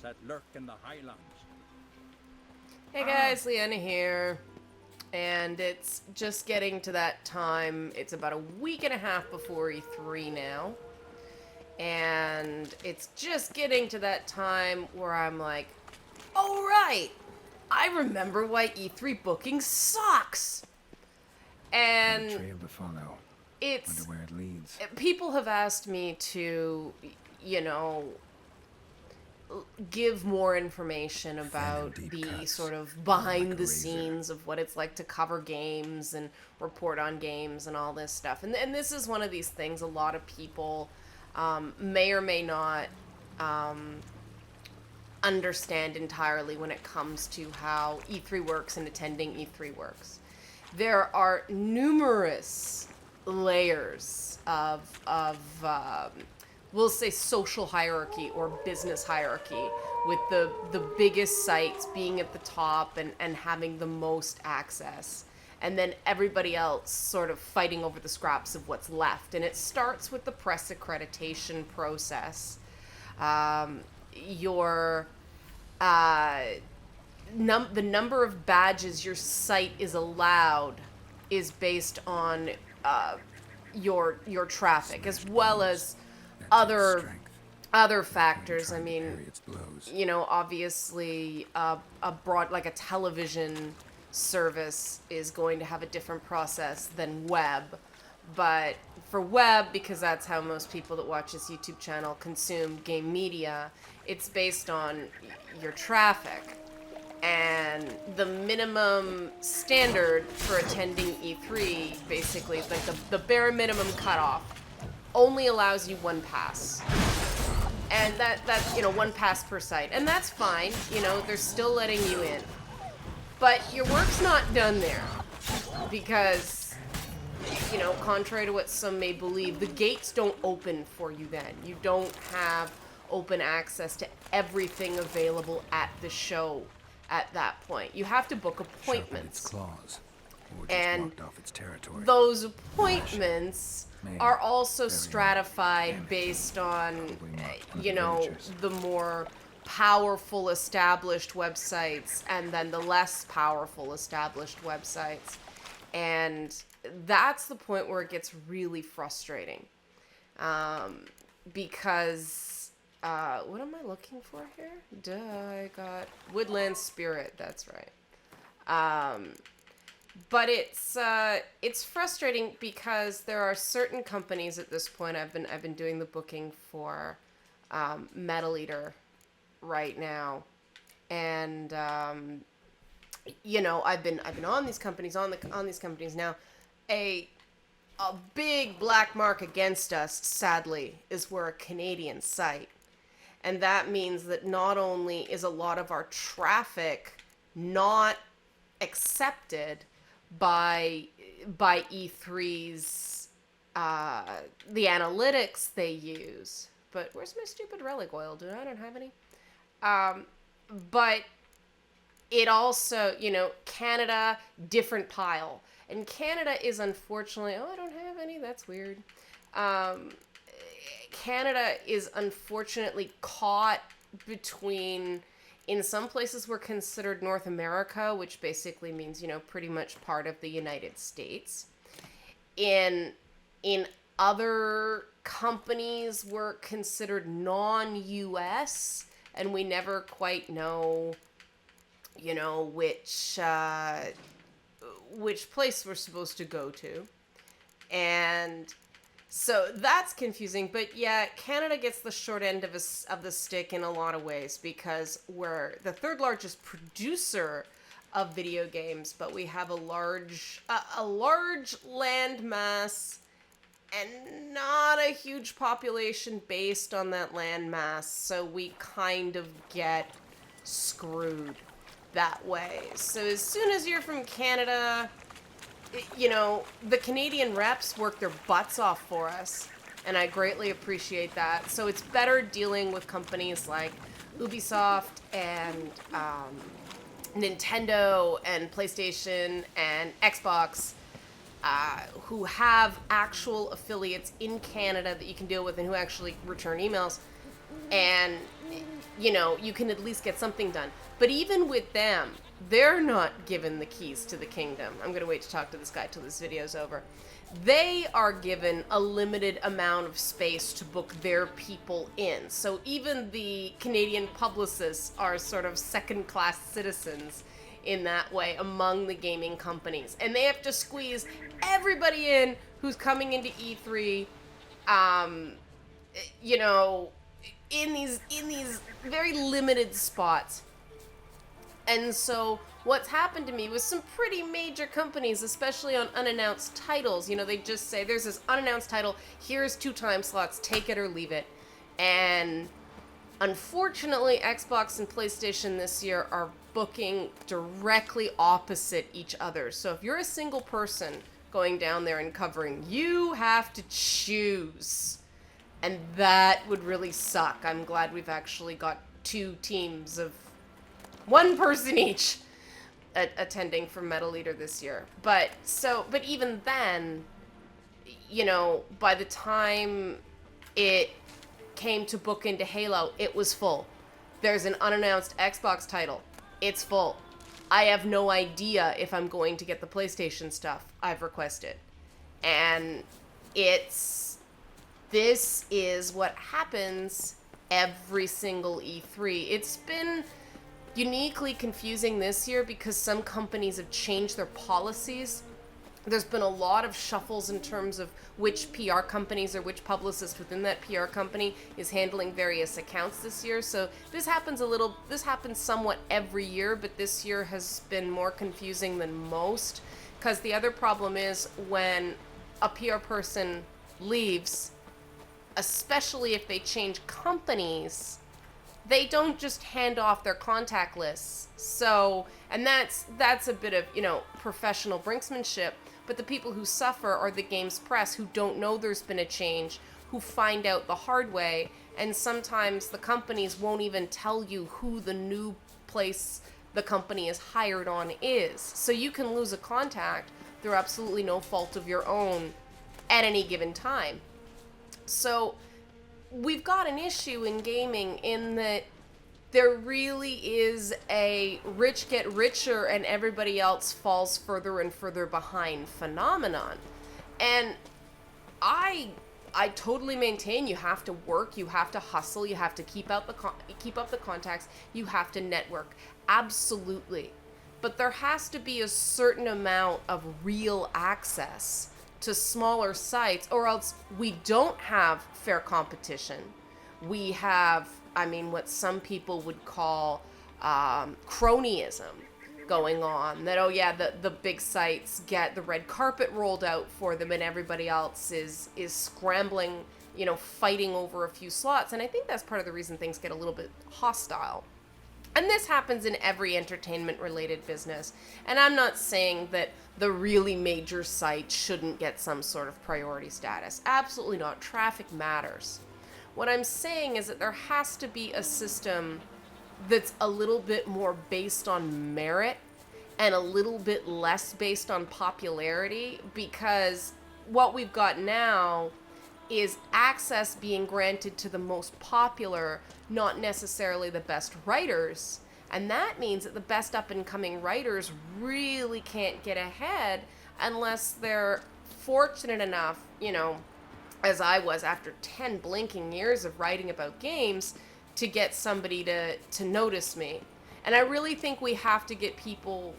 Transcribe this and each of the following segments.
that lurk in the highlands. Hey guys, Leanna here. And it's just getting to that time. It's about a week and a half before E3 now. And it's just getting to that time where I'm like, oh right, I remember why E3 booking sucks. Got a And trail to follow. Wonder it's where it leads. people have asked me to, you know, give more information about deep the cuts. sort of Like behind a the razor. scenes of what it's like to cover games and report on games and all this stuff. And this is one of these things a lot of people may or may not understand entirely when it comes to how E3 works and attending E3 works. There are numerous layers of we'll say social hierarchy or business hierarchy, with the biggest sites being at the top and having the most access, and then everybody else sort of fighting over the scraps of what's left. And it starts with the press accreditation process. Your the number of badges your site is allowed is based on your traffic, as well as other Strength. other factors. I Trying to mean, parry its blows. you know, obviously, a broad, like a television service is going to have a different process than web. But for web, because that's how most people that watch this YouTube channel consume game media, it's based on your traffic. And the minimum standard for attending E3, basically, like the bare minimum cutoff, only allows you one pass. And that's, you know, one pass per site. And that's fine, you know, they're still letting you in. But your work's not done there. Because, you know, contrary to what some may believe, the gates don't open for you then. You don't have open access to everything available at the show at that point. You have to book Sharpen its appointments. claws. Or just And walked off its territory. Those appointments Man, are also very stratified damaging. based on, Probably not one of you the know, villagers. the more powerful established websites and then the less powerful established websites. And that's the point where it gets really frustrating. Because, what am I looking for here? Duh, I got Woodland Spirit, that's right. But it's frustrating because there are certain companies at this point. I've been doing the booking for Metal Eater right now, and you know, I've been on these companies on these companies now. A big black mark against us, sadly, is we're a Canadian site, and that means that not only is a lot of our traffic not accepted by E3's the analytics they use. But where's my stupid relic oil? I don't have any. But it also, you know, Canada, different pile. And Canada is unfortunately, oh, I don't have any, that's weird. Canada is unfortunately caught between, in some places we're considered North America, which basically means, you know, pretty much part of the United States. In other companies we're considered non-US, and we never quite know, you know, which place we're supposed to go to. And so that's confusing. But yeah, Canada gets the short end of the stick in a lot of ways, because we're the third largest producer of video games, but we have a large land mass and not a huge population based on that land mass. So we kind of get screwed that way. So as soon as you're from Canada, you know, the Canadian reps work their butts off for us, and I greatly appreciate that. So it's better dealing with companies like Ubisoft and Nintendo and PlayStation and Xbox, who have actual affiliates in Canada that you can deal with and who actually return emails. And you can at least get something done. But even with them, they're not given the keys to the kingdom. I'm going to wait to talk to this guy till this video's over. They are given a limited amount of space to book their people in. So even the Canadian publicists are sort of second-class citizens in that way among the gaming companies. And they have to squeeze everybody in who's coming into E3, in these very limited spots. And so what's happened to me with some pretty major companies, especially on unannounced titles, they just say, there's this unannounced title, here's 2 time slots, take it or leave it. And unfortunately, Xbox and PlayStation this year are booking directly opposite each other. So if you're a single person going down there and covering, you have to choose. And that would really suck. I'm glad we've actually got 2 teams of 1 person each attending for Metal Eater this year. But even then, by the time it came to book into Halo, it was full. There's an unannounced Xbox title. It's full. I have no idea if I'm going to get the PlayStation stuff I've requested. And this is what happens every single E3. It's been uniquely confusing this year because some companies have changed their policies. There's been a lot of shuffles in terms of which PR companies or which publicist within that PR company is handling various accounts this year. So this happens somewhat every year, but this year has been more confusing than most, because the other problem is when a PR person leaves, especially if they change companies, they don't just hand off their contact lists. So, and that's a bit of, professional brinksmanship, but the people who suffer are the games press, who don't know there's been a change, who find out the hard way, and sometimes the companies won't even tell you who the new place the company is hired on is. So you can lose a contact through absolutely no fault of your own at any given time. So we've got an issue in gaming in that there really is a rich get richer and everybody else falls further and further behind phenomenon. And I totally maintain you have to work, you have to hustle, you have to keep up the contacts, you have to network. Absolutely. But there has to be a certain amount of real access to smaller sites, or else we don't have fair competition. We have, what some people would call cronyism going on. That, the big sites get the red carpet rolled out for them and everybody else is scrambling, fighting over a few slots. And I think that's part of the reason things get a little bit hostile. And this happens in every entertainment-related business. And I'm not saying that the really major sites shouldn't get some sort of priority status. Absolutely not. Traffic matters. What I'm saying is that there has to be a system that's a little bit more based on merit and a little bit less based on popularity, because what we've got now is access being granted to the most popular, not necessarily the best writers. And that means that the best up-and-coming writers really can't get ahead unless they're fortunate enough, as I was after 10 blinking years of writing about games, to get somebody to notice me. And I really think we have to get people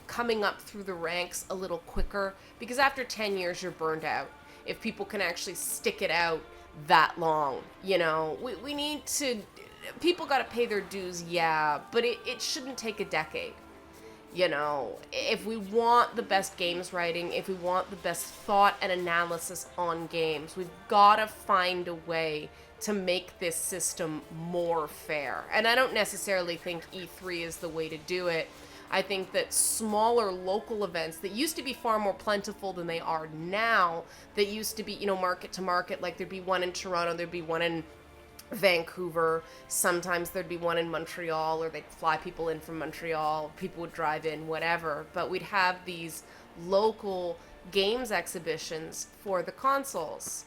coming up through the ranks a little quicker, because after 10 years, you're burned out. If people can actually stick it out that long, we need to, people got to pay their dues, yeah, but it shouldn't take a decade. If we want the best games writing, if we want the best thought and analysis on games, we've got to find a way to make this system more fair. And I don't necessarily think E3 is the way to do it. I think that smaller local events that used to be far more plentiful than they are now, that used to be, market to market, like there'd be one in Toronto, there'd be one in Vancouver, sometimes there'd be one in Montreal, or they'd fly people in from Montreal, people would drive in, whatever, but we'd have these local games exhibitions for the consoles.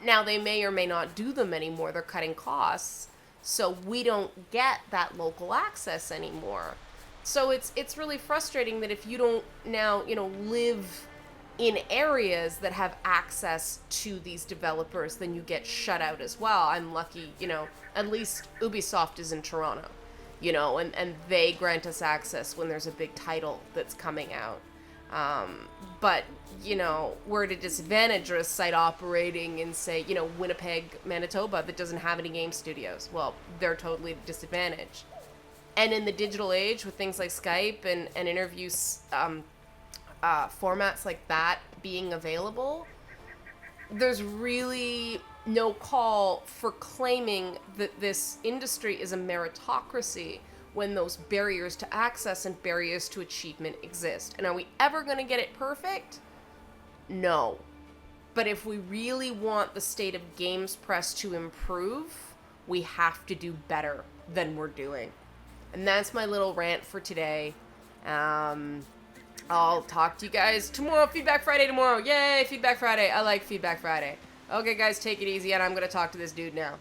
Now they may or may not do them anymore, they're cutting costs, So we don't get that local access anymore. So it's really frustrating that if you don't now, live in areas that have access to these developers, then you get shut out as well. I'm lucky, at least Ubisoft is in Toronto, and they grant us access when there's a big title that's coming out. But, we're at a disadvantage, or a site operating in, say, Winnipeg, Manitoba, that doesn't have any game studios. Well, they're totally at a disadvantage. And in the digital age, with things like Skype and interviews, formats like that being available, there's really no call for claiming that this industry is a meritocracy when those barriers to access and barriers to achievement exist. And are we ever going to get it perfect? No. But if we really want the state of games press to improve, we have to do better than we're doing. And that's my little rant for today. I'll talk to you guys tomorrow. Feedback Friday tomorrow. Yay, Feedback Friday. I like Feedback Friday. Okay, guys, take it easy, and I'm going to talk to this dude now.